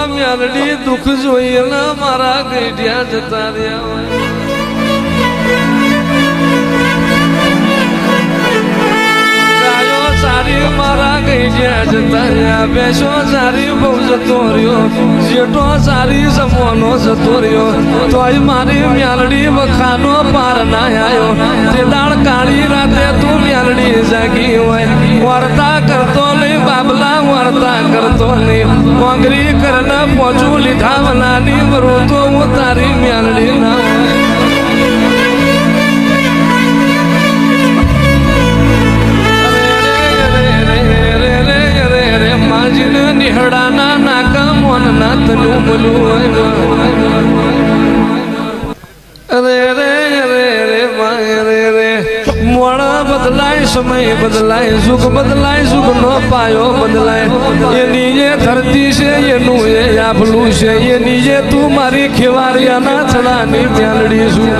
મ્યાલડી દુઃખ જોઈએ ને મારા ગઈઢિયા જતા રહ્યા ગાયો સારી મારા ગઈઢિયા જતા રહ્યા બેસો સારી બહુ જતો રહ્યો જેટો સારી સમોનો જતો રહ્યો તોય મારી મ્યાલડી વખાનો પાર ના આવ્યો તે દાળ કાળી રાતે તું મ્યાલડી જાગી હોય વર્તા કરતો નહીં બાબલા વર્તા કરતો નહીં મોંગરી કરને પોચું લીધા વલાની વરું તો હું તારી મ્યાલડી ના માજીને નિહડાના નાકા મોન ના તનું બોલું અરે રે રે રે માય રે રે મોડા બદલાય સમય બદલાય સુખ બદલાય સુખ નો પાયો બદલાય એની જે ધરતી છે એનું એ આભલું છે એની જે તું મારી ખેવારિયાના છડાની મ્યાલડી છું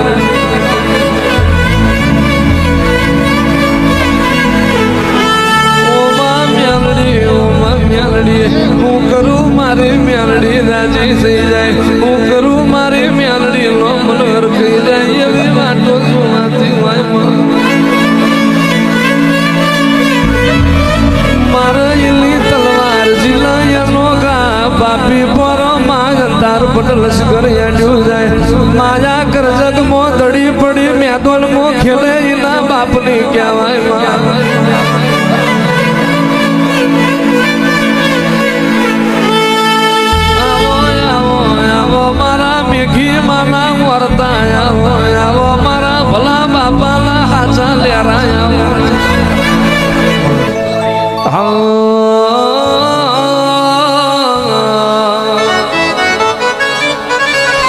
હું કરું મારી મ્યાલડી રાજી થઈ જાય હું કરું મારી મ્યાલડી નો મનોહર થઈ જાય એવી વાતો જોવાતી હોય મારા એની તલવાર જીલાયાનો ગા બાપી પર માંગતાર પટ લશ્કર યાડ્યું જાય માયા કરજગ મો દડી પડી મેદોલ મો ખેલે એના બાપની કહેવાય મારા મેઘી માના વર્તા આવો મારા ભલા બાપાના હાચા લેરા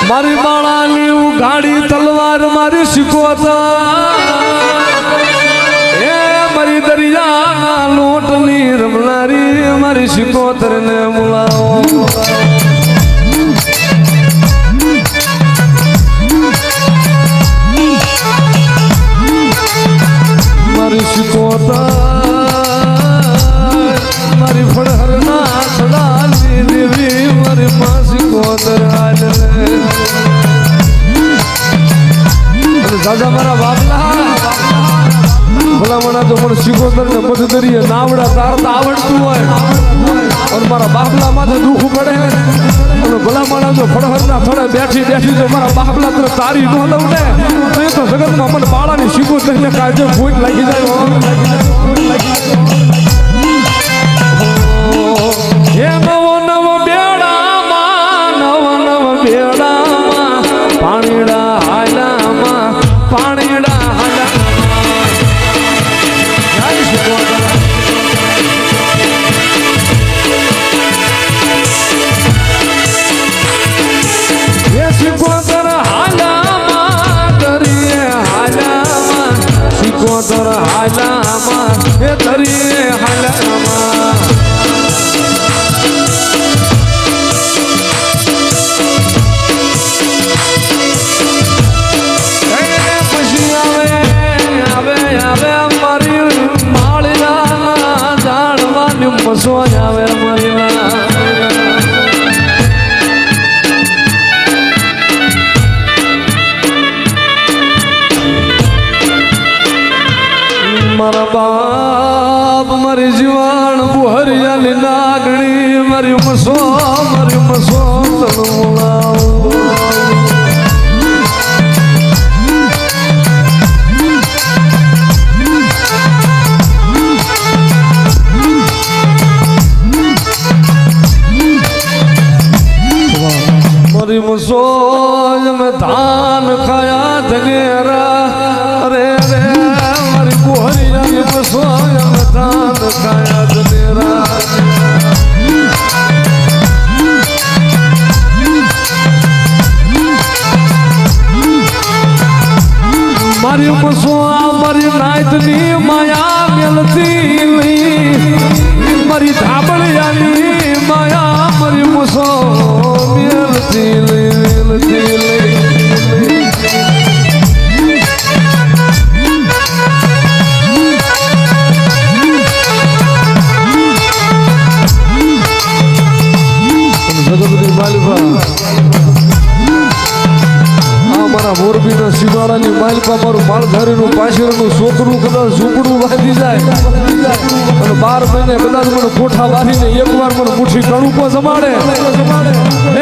મારી બાળાની ઉઘાડી તલવાર મારી શીખવતા એ મારી દરિયાના લોટની રમનારી મારી શીખોતર ને મુલાવો મારી મારી ફળહરના સદાની દેવી મારી માસી કોતર દાદા મારા બાપલા ભલામણા તો પણ શિકોતર ને મધ કરીએ નાવડા તારતા આવડતું હોય અને મારા બાપલા માથે દુઃખ પડે અને ભલામણા જો ફળહરના ફળે બેઠી બેઠી જો મારા બાપલા તને તારી ન દઉં ને તો એ તો જગતમાં મને બાળાની શિકોતર ને કાજે ભૂખ લાગી જાય હે નવો નવો બેડામાં નવો નવો બેડામાં પાણીડા હાલામાં પાણીડા હાલામાં જય શિકોતર હે શિકોતર હાલામાં દરિયે હાલામાં શિકોતર હાલામાં હે દરિયે હાલામાં સોયા આવે મરીના મારા બાપ મારી જીવાણ બુહરિયાની નાગણી મારી મસો તણુલાવું સોજ में धान खाया धनेरा अरे रे मारी बुहरिया में सोज में धान खाया धनेरा मारी मसो मारी नायतनी माया मिलती मारी धाबड़ियानी माया मारी मसो જગત માલપા મારું માલધારીનું પાછળનું છોકરું કદાચ ઝૂંપડું બાંધી જાય અને 12 મહિને કદાચ મને કોઠા બાંધીને એકવાર મને મુઠ્ઠી કણુકો જમાડે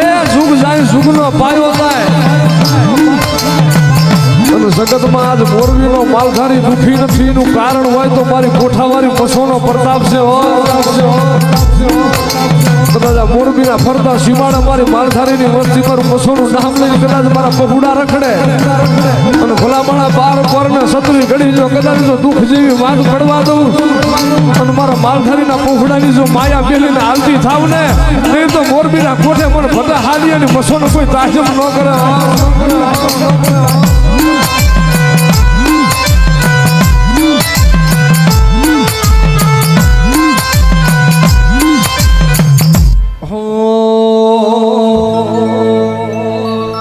એ સુખ જાય સુખનો પાયો થાય અને જગતમાં આજ મોરબીનો માલધારી દુખી નથી એનું કારણ હોય તો મારી કોઠાવાળી પશુનો પ્રતાપ છે કદાચ મોરબીના ફરતા સીમાડા મારી માલધારીની વસ્તી મારું પશુનું નામ લઈને કદાચ મારા પગુડા રખડે અને ભલામણા 12 પરને સતરી ઘડી જો કદાચ જો દુઃખ જેવી વાત પડવા દઉં અને મારા માલધારીના પોખડાની જો માયા પેલીને હાલતી થાવ ને નહીં તો મોરબીના કોઠે પણ બધા હાલી અને પશુનો કોઈ તાજબ ન કરે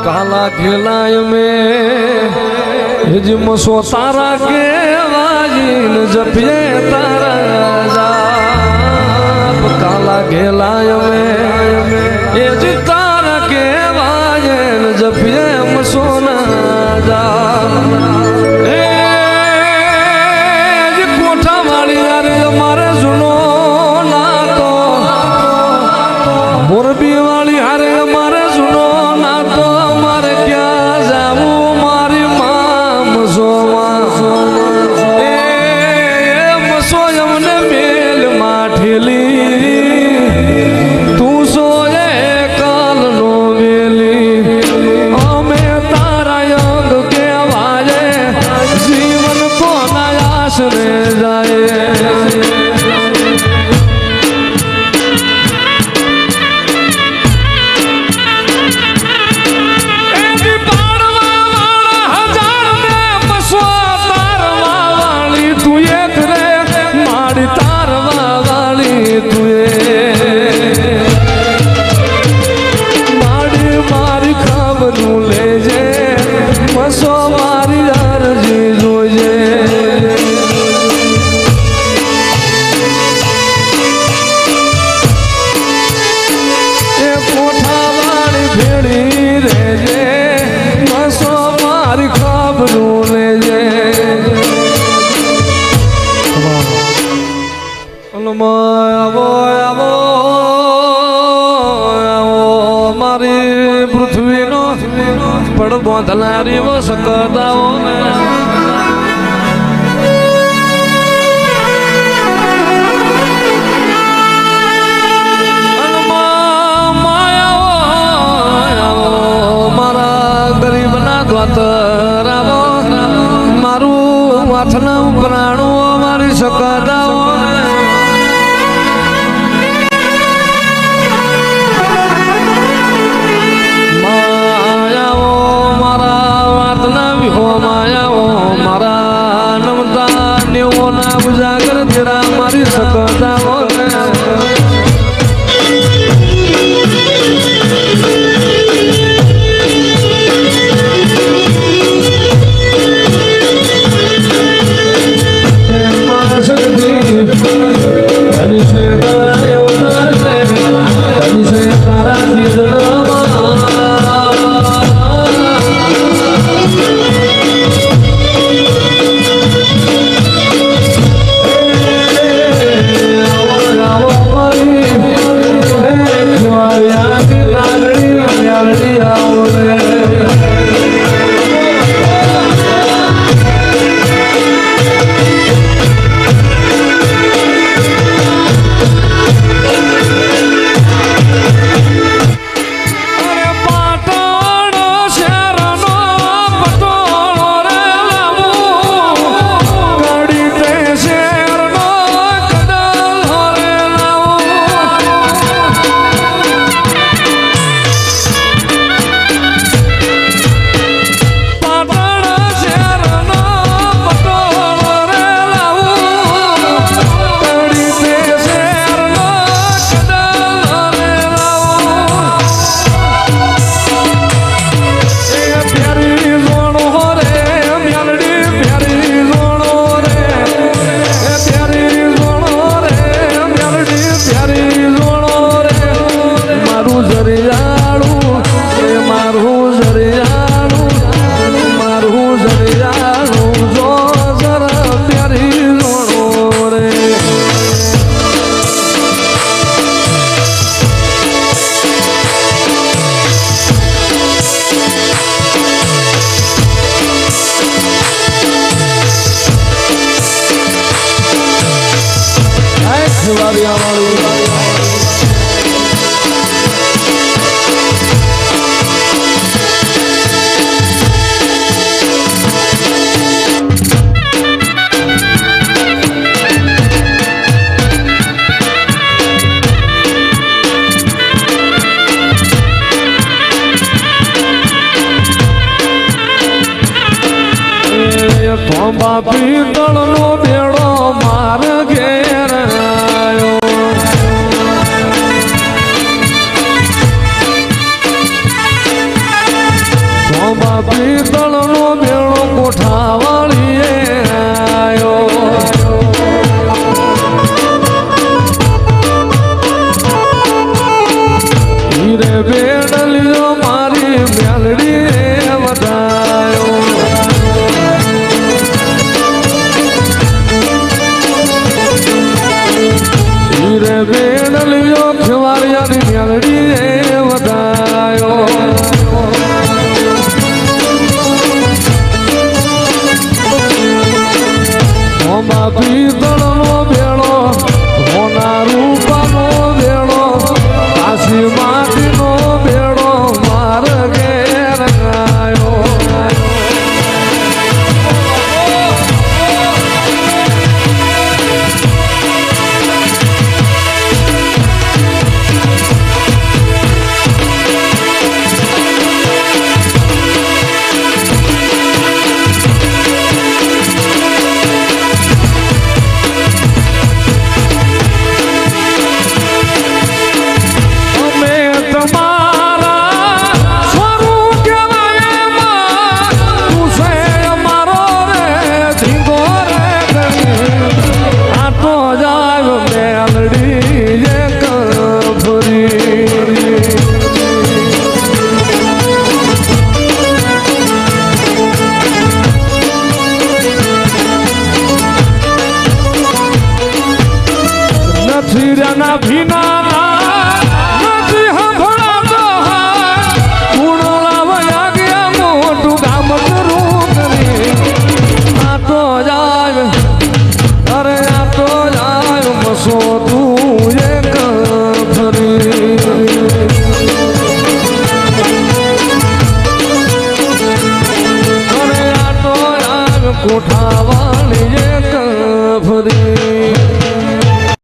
काला खिलाय में हिजमसो तारा के वाजिन जपिए तारा जाप काला खिलाय में हिज तारा के वाजिन जपिए मसोना जाप कोठा वाली यार हमारे सुनो ना तो मोरबी वाली हारे हमारे सुनो ना तो हमारे क्या जाऊं मारी माम सोमा सोयम ने मेल माठेली तू सोए काल नो वेली हमें तारा योग के आवाजे जीवन को नयास रे जाए મારી પૃથ્વીનો પડબો ધલારી વસકતાઓ મારા ગરીબના દ્વાતરાવો મારું માથના પ્રાણું મારી શકતાઓ ઉજાગર તેરા મારી શકતાઓ શિવાલિયા વાળી થોંબા પિત્તળનો બેડો માર ઘેર આયો થોંબા પિત્તળનો બેડો કોઠાવાળીએ આયો હીરે બેડલિયો મારી મેલડીએ વધાયો બેડલિયો ખવારિયાની મેલડીએ વધાયો થોંબા પિત્તળનો બેડો હોના રૂપાનો બેડો કાશી માટીનો બેડો માર ઘેર આયો ના ભીના નથી હંભળાતો ગુણ લાવયા ગયા મોટું ગામ કરું કરી આતો જાય અરે આતો જાય મસો તું એક ફરી અરે આતો જાય કોઠાવાળી એક ફરી